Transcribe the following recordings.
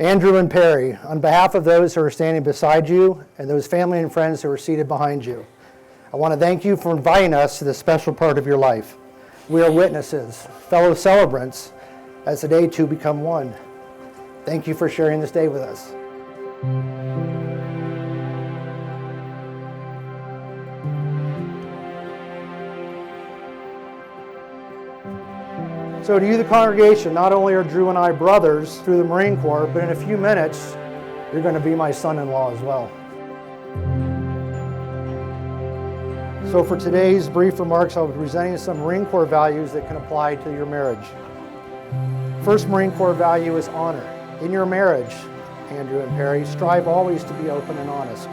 Andrew and Parry, on behalf of those who are standing beside you and those family and friends who are seated behind you, I want to thank you for inviting us to this special part of your life. We are witnesses, fellow celebrants, as the day two become one. Thank you for sharing this day with us. So to you, the congregation, not only are Drew and I brothers through the Marine Corps, but in a few minutes, you're going to be my son-in-law as well. So for today's brief remarks, I'll be presenting some Marine Corps values that can apply to your marriage. First Marine Corps value is honor. In your marriage, Andrew and Parry, strive always to be open and honest.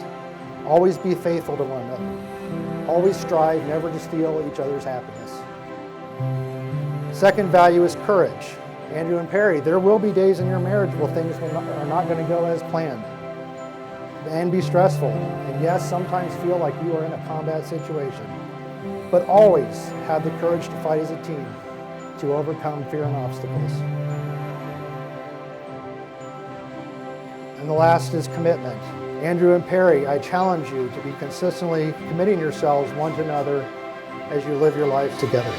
Always be faithful to one another. Always strive never to steal each other's happiness. Second value is courage. Andrew and Parry, there will be days in your marriage where things are not going to go as planned and be stressful. And yes, sometimes feel like you are in a combat situation. But always have the courage to fight as a team to overcome fear and obstacles. And the last is commitment. Andrew and Parry, I challenge you to be consistently committing yourselves one to another as you live your lives together.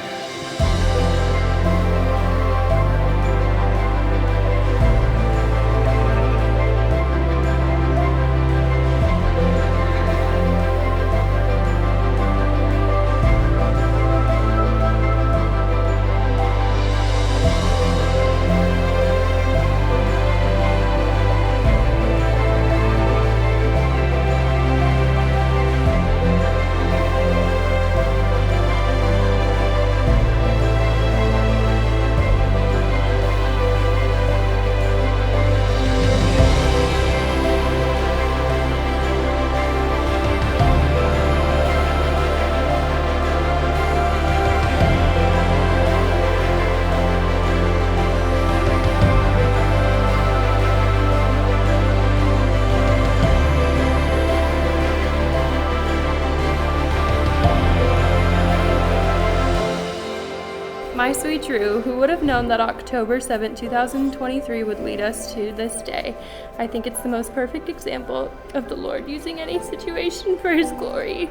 My sweet Drew, who would have known that October 7, 2023 would lead us to this day? I think it's the most perfect example of the Lord using any situation for His glory.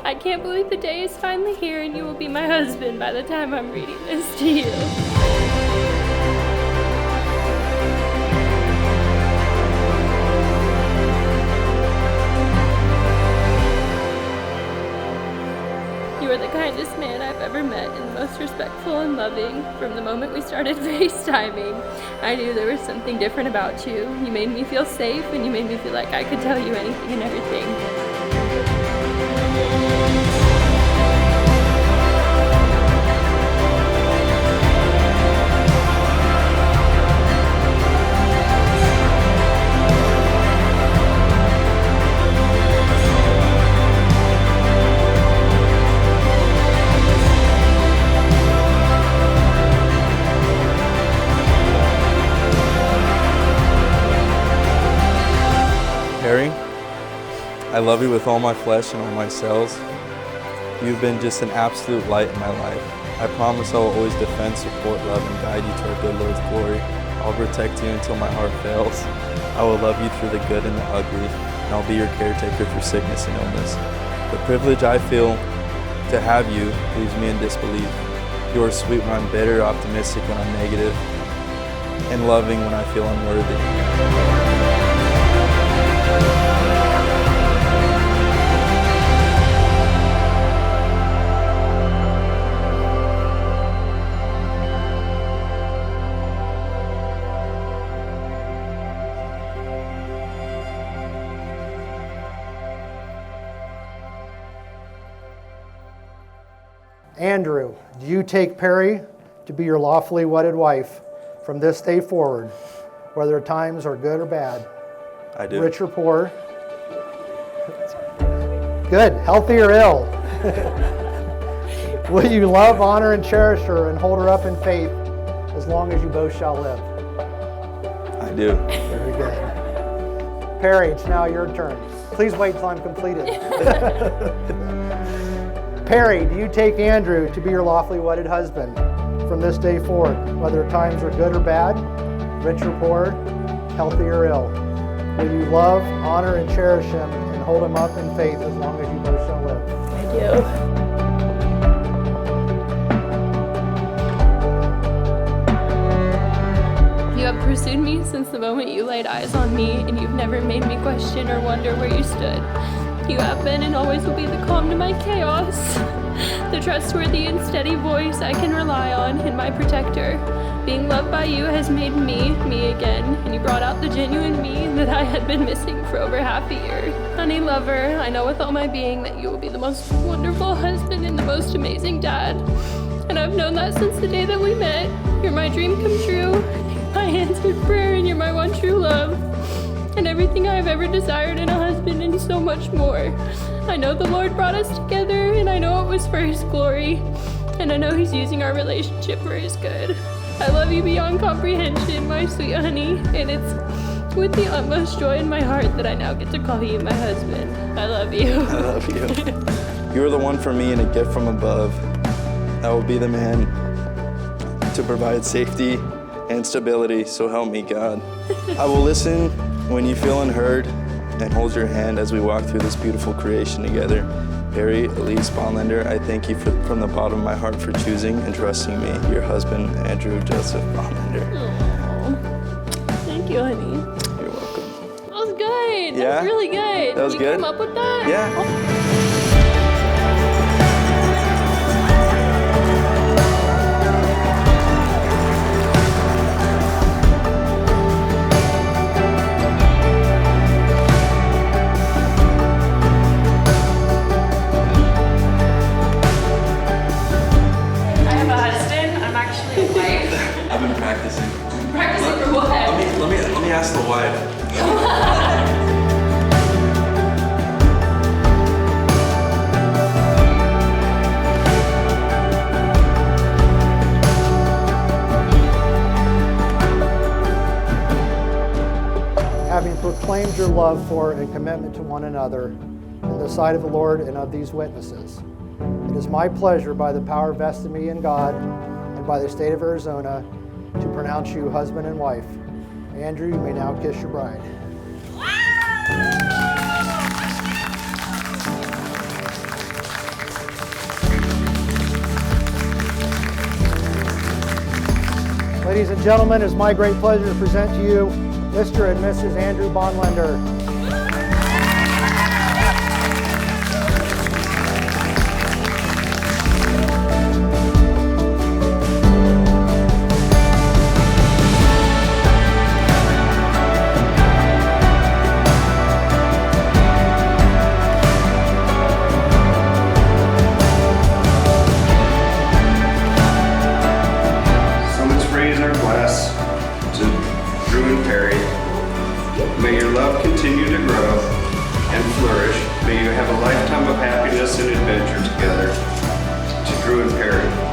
I can't believe the day is finally here and you will be my husband by the time I'm reading this to you. You are the kindest man I've ever met and the most respectful and loving. From the moment we started FaceTiming, I knew there was something different about you. You made me feel safe and you made me feel like I could tell you anything and everything. Parry, I love you with all my flesh and all my cells. You've been just an absolute light in my life. I promise I will always defend, support, love, and guide you to our good Lord's glory. I'll protect you until my heart fails. I will love you through the good and the ugly, and I'll be your caretaker through sickness and illness. The privilege I feel to have you leaves me in disbelief. You are sweet when I'm bitter, optimistic when I'm negative, and loving when I feel unworthy. Andrew, do you take Parry to be your lawfully wedded wife from this day forward, whether times are good or bad? I do. Rich or poor? Good. Healthy or ill? Will you love, honor, and cherish her and hold her up in faith as long as you both shall live? I do. Very good. Parry, it's now your turn. Please wait till I'm completed. Parry, do you take Andrew to be your lawfully wedded husband from this day forward, whether times are good or bad, rich or poor, healthy or ill. Will you love, honor, and cherish him and hold him up in faith as long as you both shall live? I do. You have pursued me since the moment you laid eyes on me, and you've never made me question or wonder where you stood. You have been and always will be the calm to my chaos, the trustworthy and steady voice I can rely on, and my protector. Being loved by you has made me again, and you brought out the genuine me that I had been missing for over half a year. Honey lover, I know with all my being that you will be the most wonderful husband and the most amazing dad. And I've known that since the day that we met. You're my dream come true, my answered prayer, and you're my one true love. And everything I have ever desired in a husband and so much more. I know the Lord brought us together, and I know it was for his glory. And I know he's using our relationship for his good. I love you beyond comprehension, my sweet honey, and it's with the utmost joy in my heart that I now get to call you my husband. I love you. I love you. You are the one for me and a gift from above. I will be the man to provide safety and stability, so help me God. I will listen when you feel unheard and hold your hand as we walk through this beautiful creation together. Parry, Elise, Bonlender, I thank you from the bottom of my heart for choosing and trusting me, your husband, Andrew Joseph Bonlender. Aww. Thank you, honey. You're welcome. That was good. Yeah? That was really good. That was you good? came up with that? Yeah. I've been practicing. Practicing for what? Let me ask the wife. Having proclaimed your love for and commitment to one another in the sight of the Lord and of these witnesses, it is my pleasure by the power vested in me in God and by the state of Arizona to pronounce you husband and wife. Andrew, you may now kiss your bride. Ladies and gentlemen, it's my great pleasure to present to you Mr. and Mrs. Andrew Bonlender. May your love continue to grow and flourish. May you have a lifetime of happiness and adventure together. To Drew and Parry.